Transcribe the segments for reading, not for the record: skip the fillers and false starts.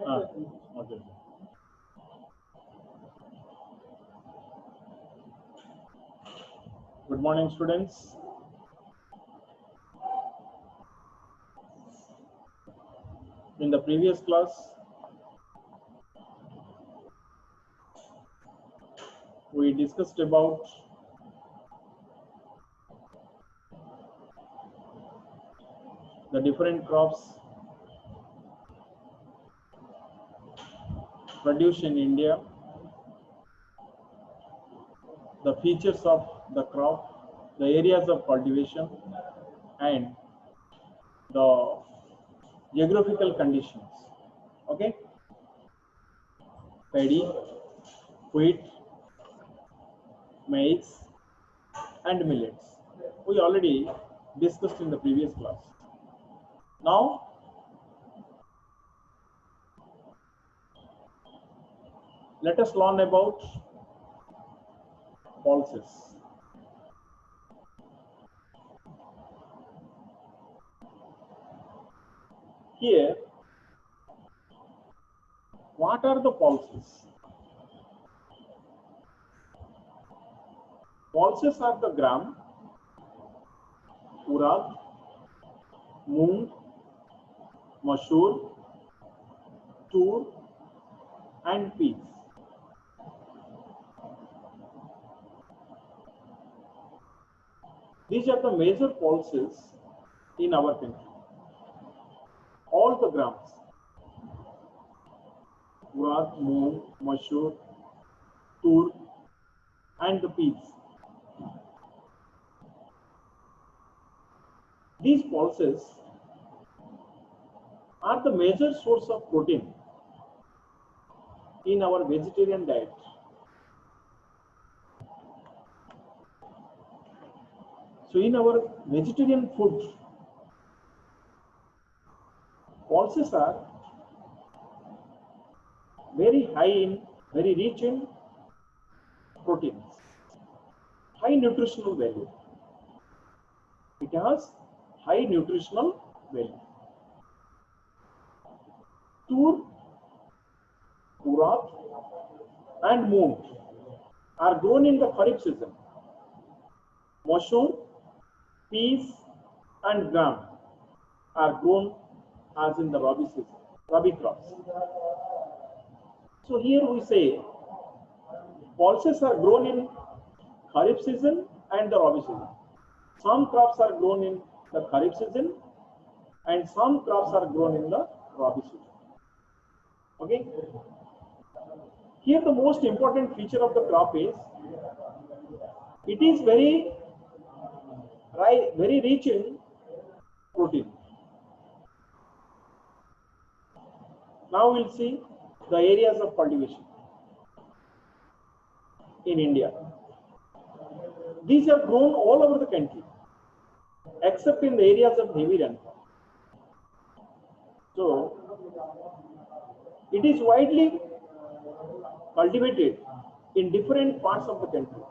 Okay. Good morning, students. In the previous class, we discussed about the different crops produced in India, the features of the crop, the areas of cultivation, and the geographical conditions. Okay, paddy, wheat, maize, and millets. We already discussed in the previous class. Now, let us learn about pulses. Here, what are the pulses? Pulses are the gram, urad, moong, masoor, tur, and peas. These are the major pulses in our country. All the grams, urad, moong, masoor, tur, and the peas. These pulses are the major source of protein in our vegetarian diet. So in our vegetarian food, pulses are very rich in proteins, high nutritional value. It has high nutritional value. Tur, urad, and moong are grown in the Kharif season. Masoor, peas, and gram are grown as in the Rabi season, Rabi crops. So here we say pulses are grown in Kharif season and the Rabi season. Some crops are grown in the Kharif season and some crops are grown in the Rabi season. Okay. Here the most important feature of the crop is it is very rich in protein. Now we'll see the areas of cultivation in India. These are grown all over the country except in the areas of heavy rainfall. So it is widely cultivated in different parts of the country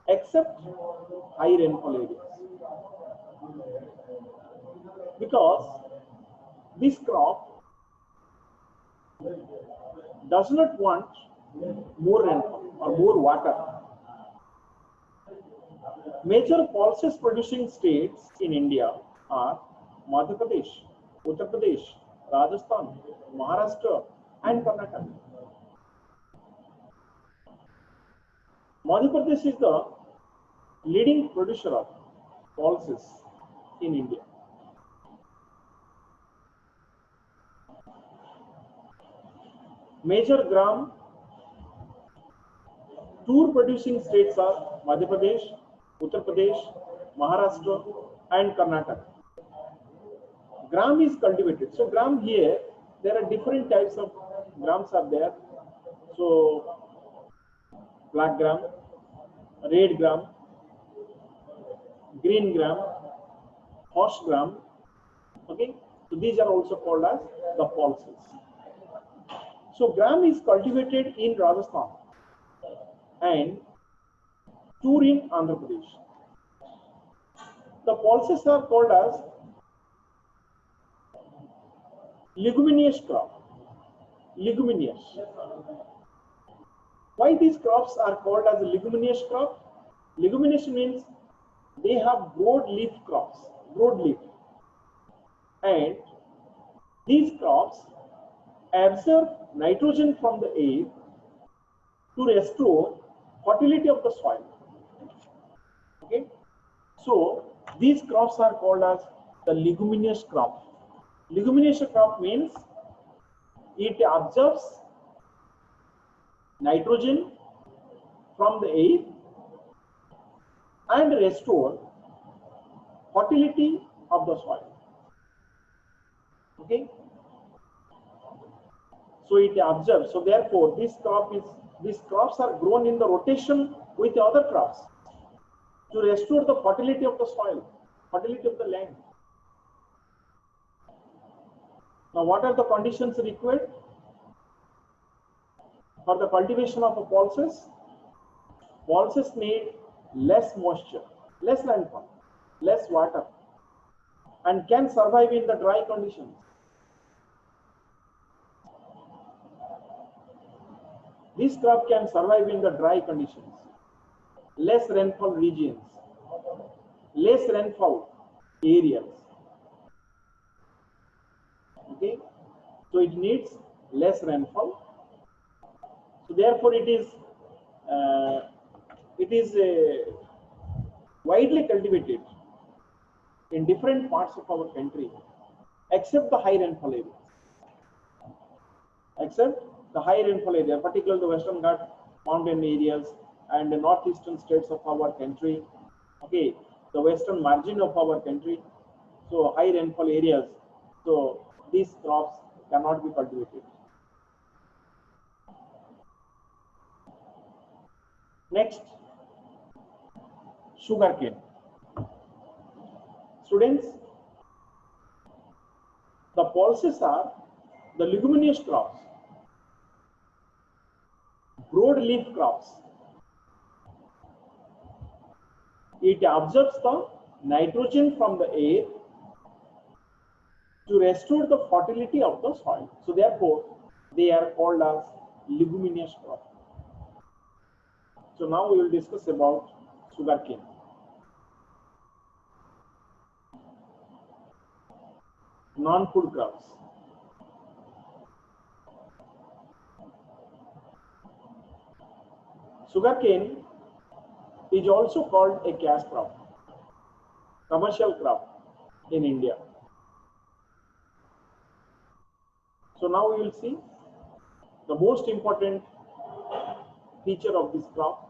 except high rainfall areas, because this crop does not want more rainfall or more water. Major pulses producing states in India are Madhya Pradesh, Uttar Pradesh, Rajasthan, Maharashtra, and Karnataka. Madhya Pradesh is the leading producer of pulses in India. Major gram tur producing states are Madhya Pradesh, Uttar Pradesh, Maharashtra, and Karnataka. Gram is cultivated. So gram here, there are different types of grams are there. So black gram, red gram, green gram, horse gram. Okay, so these are also called as the pulses. So gram is cultivated in Rajasthan and tur in Andhra Pradesh. The pulses are called as leguminous crop. leguminous. Why these crops are called as leguminous crop? Leguminous means they have broad leaf crops, broad leaf, and these crops absorb nitrogen from the air to restore fertility of the soil. Okay, so these crops are called as the leguminous crop. Leguminous crop means it absorbs nitrogen from the air and restore fertility of the soil. Okay, so it absorbs. So therefore, these crops are grown in the rotation with the other crops to restore the fertility of the soil, fertility of the land. Now, what are the conditions required for the cultivation of a pulses? Pulses need less moisture, less rainfall, less water, and can survive in the dry conditions. This crop can survive in the dry conditions, less rainfall regions, less rainfall areas. Okay, so it needs less rainfall. So therefore, it is widely cultivated in different parts of our country, except the high rainfall areas. Except the high rainfall area, particularly the Western Ghat mountain areas and the northeastern states of our country. Okay, the western margin of our country. So high rainfall areas. So these crops cannot be cultivated. Next, sugarcane. Students, the pulses are the leguminous crops, broadleaf crops. It absorbs the nitrogen from the air to restore the fertility of the soil. So therefore, they are called as leguminous crop. So now we will discuss about sugarcane. Non-food crops. Sugarcane is also called a cash crop, commercial crop in India. So now we will see the most important feature of this crop.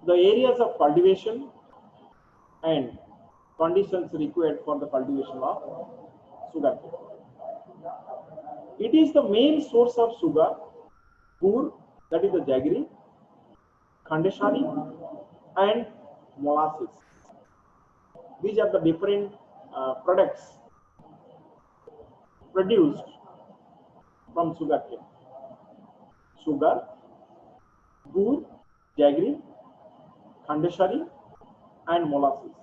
The areas of cultivation and conditions required for the cultivation of sugarcane. It is the main source of sugar, gur, that is the jaggery, khandeshari, and molasses. These are the different products produced from sugarcane. Sugar, gur, jaggery, khandeshari, and molasses.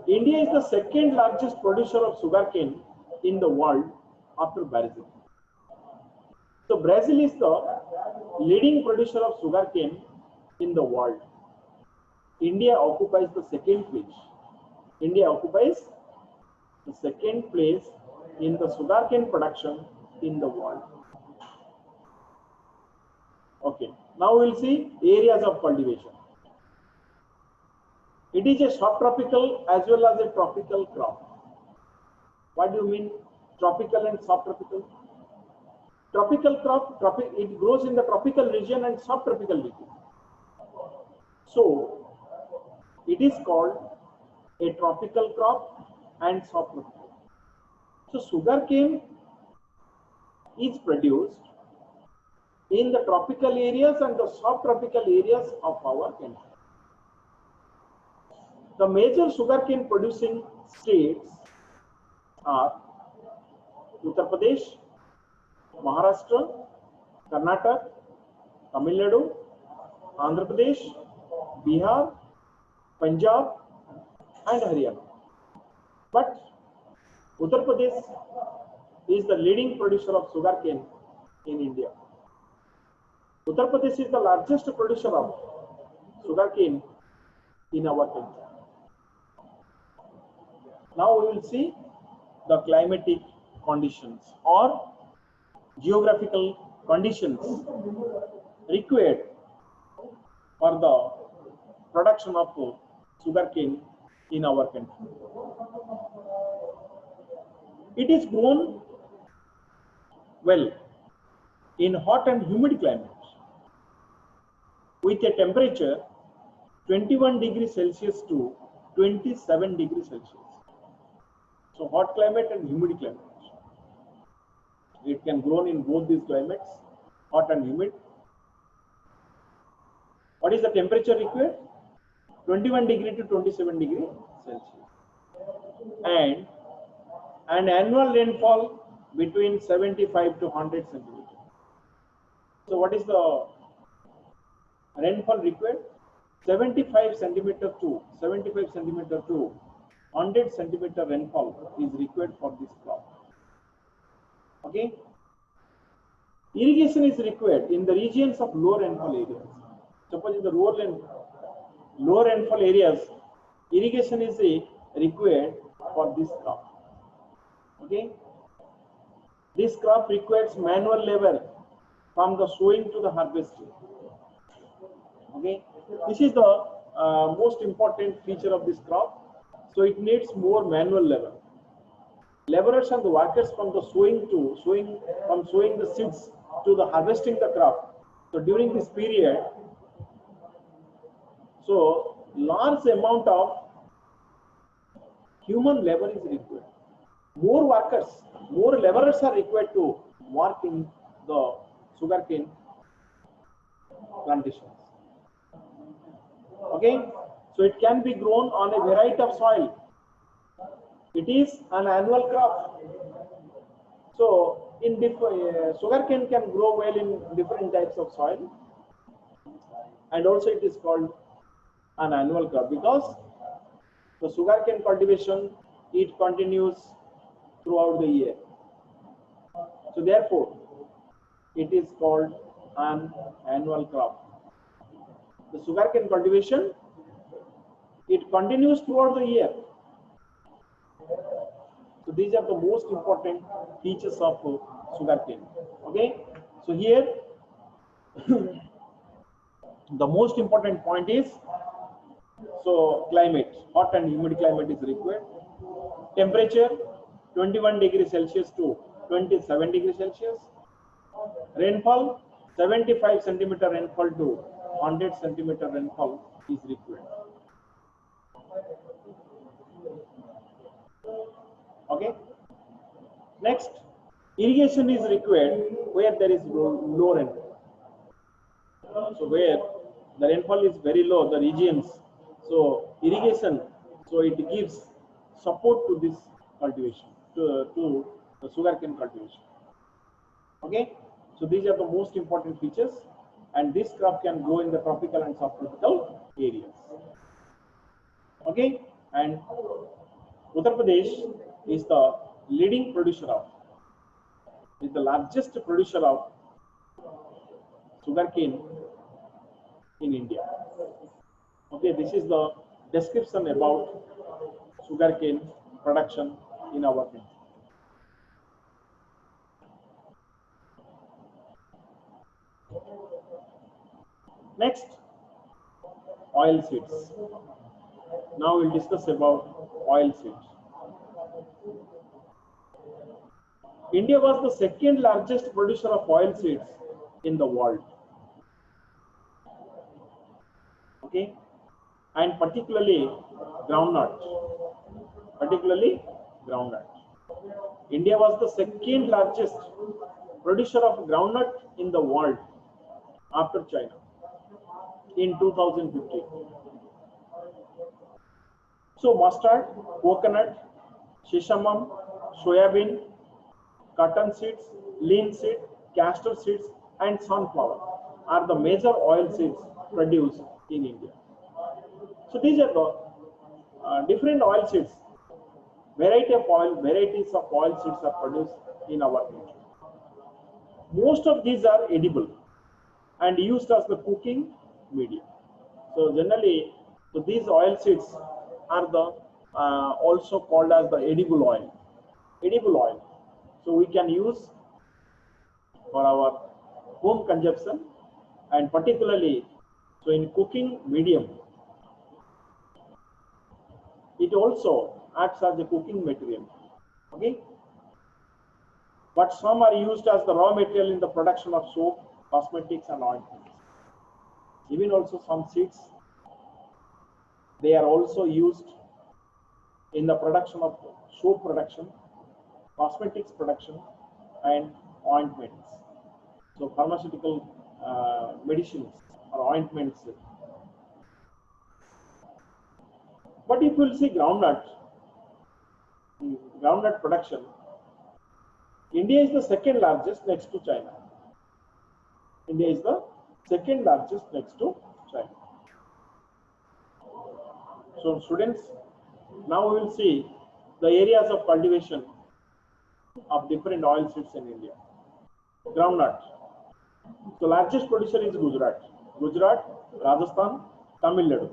India is the second largest producer of sugarcane in the world after Brazil. So Brazil is the leading producer of sugarcane in the world. India occupies the second place. India occupies the second place in the sugarcane production in the world. Okay, now we will see areas of cultivation. It is a subtropical as well as a tropical crop. What do you mean tropical and subtropical? Tropical crop, it grows in the tropical region and subtropical region. So it is called a tropical crop and subtropical. So sugarcane is produced in the tropical areas and the subtropical areas of our country. The major sugarcane producing states are Uttar Pradesh, Maharashtra, Karnataka, Tamil Nadu, Andhra Pradesh, Bihar, Punjab, and Haryana. But Uttar Pradesh is the leading producer of sugarcane in India. Uttar Pradesh is the largest producer of sugarcane in our country. Now we will see the climatic conditions or geographical conditions required for the production of sugarcane in our country. It is grown well in hot and humid climates with a temperature 21 degrees Celsius to 27 degrees Celsius. So hot climate and humid climate. It can grow in both these climates, hot and humid. What is the temperature required? 21 degree to 27 degree Celsius. And an annual rainfall between 75 to 100 centimeters. So what is the rainfall required? 75 centimeter to 100 centimeter rainfall is required for this crop. Okay. Irrigation is required in the regions of low rainfall areas. Suppose in the low rainfall areas, irrigation is required for this crop. Okay. This crop requires manual labor from the sowing to the harvesting. Okay. This is the most important feature of this crop. So it needs more manual labor. Laborers and the workers from the sowing the seeds to the harvesting the crop. So during this period, so large amount of human labor is required. More workers, more laborers are required to work in the sugarcane plantations. Okay, so it can be grown on a variety of soil. It is an annual crop. So in sugarcane can grow well in different types of soil, and also it is called an annual crop because the sugarcane cultivation, it continues throughout the year. So therefore, it is called an annual crop. The sugarcane cultivation, it continues throughout the year. So these are the most important features of sugarcane. Okay. So here, the most important point is, so climate, hot and humid climate is required. Temperature 21 degrees Celsius to 27 degrees Celsius. Rainfall 75 centimeter rainfall to 100 centimeter rainfall is required. Okay. Next, irrigation is required where there is low rainfall. So where the rainfall is very low, the regions, so irrigation, so it gives support to this cultivation, to the sugarcane cultivation. Okay, so these are the most important features, and this crop can grow in the tropical and subtropical areas. Okay, and Uttar Pradesh is the leading producer of, is the largest producer of sugarcane in India. Okay, this is the description about sugarcane production in our country. Next, oil seeds. Now we'll discuss about oil seeds. India was the second largest producer of oil seeds in the world. Okay, and particularly groundnut. India was the second largest producer of groundnut in the world after China in 2015. So mustard, coconut, sesame, soybean, cotton seeds, linseed, castor seeds, and sunflower are the major oil seeds produced in India. So these are the different oil seeds. Varieties of oil seeds are produced in our country. Most of these are edible and used as the cooking medium. So generally, so these oil seeds are the also called as the edible oil. Edible oil. So we can use for our home consumption, and particularly so in cooking medium. It also acts as a cooking material. Okay. But some are used as the raw material in the production of soap, cosmetics, and ointments. Even also some seeds, they are also used in the production of soap production, cosmetics production, and ointments. So pharmaceutical medicines or ointments. But if you will see groundnut production, India is the second largest next to China. India is the second largest next to China. So students, now we will see the areas of cultivation of different oil seeds in India. Groundnut. So largest producer is Gujarat, Rajasthan, Tamil Nadu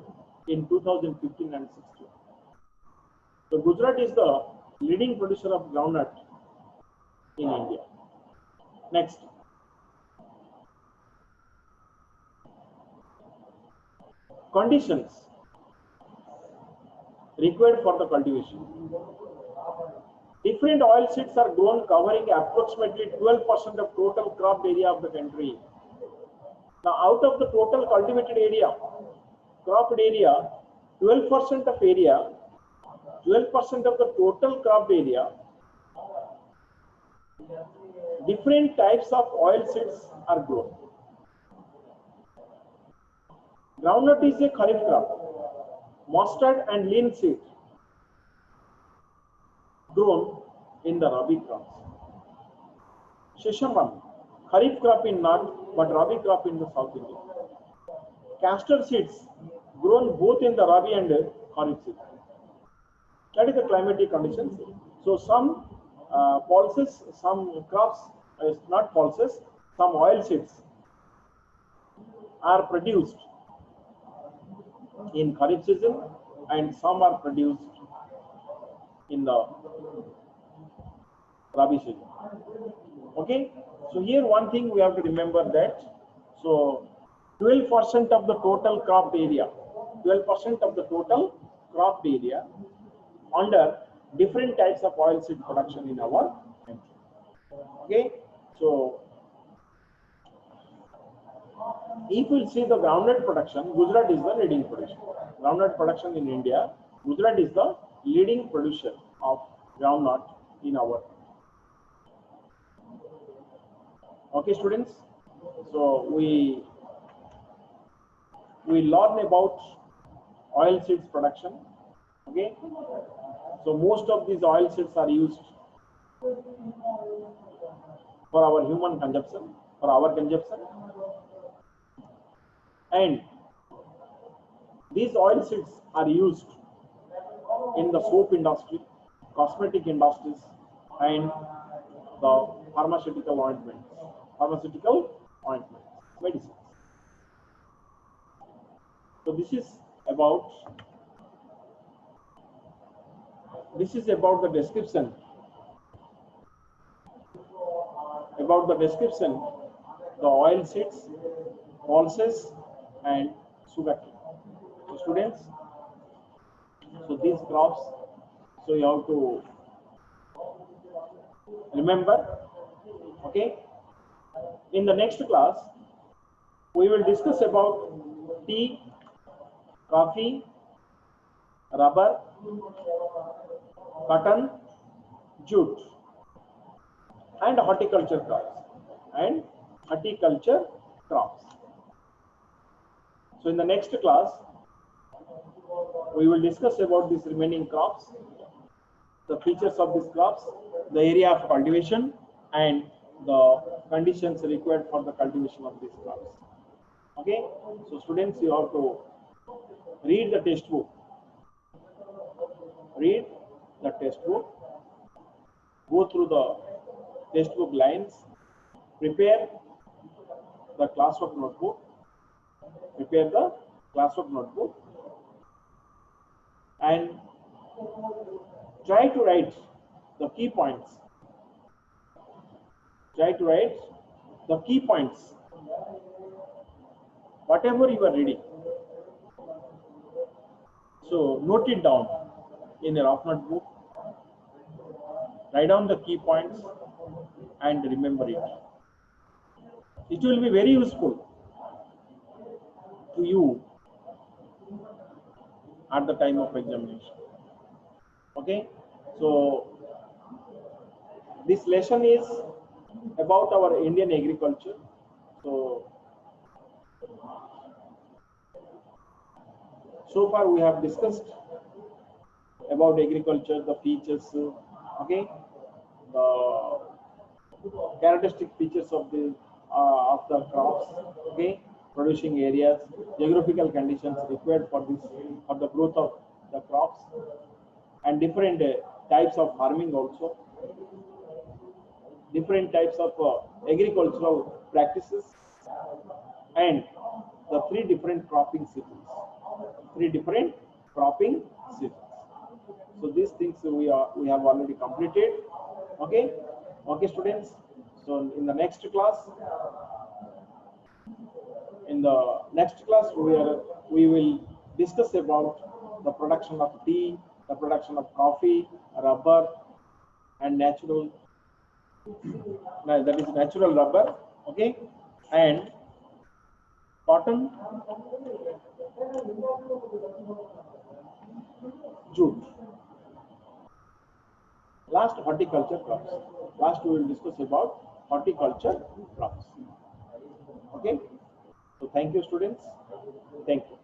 in 2015 and 16. So Gujarat is the leading producer of groundnut in India. Next. Conditions required for the cultivation. Different oil seeds are grown covering approximately 12% of total cropped area of the country. Now, out of the total cultivated area, cropped area, 12% of area, 12% of the total cropped area, different types of oil seeds are grown. Groundnut is a kharif crop. Mustard and linseed grown in the Rabi crops. Sesame, kharif crop in north, but Rabi crop in the South India. Castor seeds grown both in the Rabi and kharif season. That is the climatic conditions. So some pulses, some crops, not pulses, some oil seeds are produced in kharif season and some are produced in the Rabi season. Okay, so here one thing we have to remember that, so 12% of the total cropped area, 12% of the total cropped area under different types of oil seed production in our country. Okay, so if we see the groundnut production, Gujarat is the leading producer. Groundnut production in India, Gujarat is the leading producer of groundnut in our country. Okay, students. So we learn about oil seeds production. Okay. So most of these oil seeds are used for our human consumption, for our consumption. And these oil seeds are used in the soap industry, cosmetic industries, and the pharmaceutical ointments, medicines. So this is about the description the oil seeds, pulses, and sugarcane. So students, so these crops, so you have to remember. Okay, in the next class we will discuss about tea, coffee, rubber, cotton, jute, and horticulture crops. So in the next class we will discuss about these remaining crops, the features of these crops, the area of cultivation, and the conditions required for the cultivation of these crops. Okay, so students, you have to Read the textbook. Read the textbook. Go through the textbook lines. Prepare the classwork notebook. Prepare the classwork notebook. And try to write the key points. Try to write the key points. Whatever you are reading. So note it down in a rough notebook. Write down the key points and remember it. It will be very useful to you at the time of examination. Okay, so this lesson is about our Indian agriculture. So far we have discussed about agriculture, the features, okay, the characteristic features of the crops, okay, producing areas, geographical conditions required for the growth of the crops, and different types of farming also, different types of agricultural practices, and the three different cropping seasons. So these things we have already completed. Okay, students. So in the next class, we will discuss about the production of tea, the production of coffee, rubber, and natural rubber, okay, and cotton, jute. Last, horticulture crops. Last, we will discuss about horticulture crops. Okay. So thank you, students. Thank you.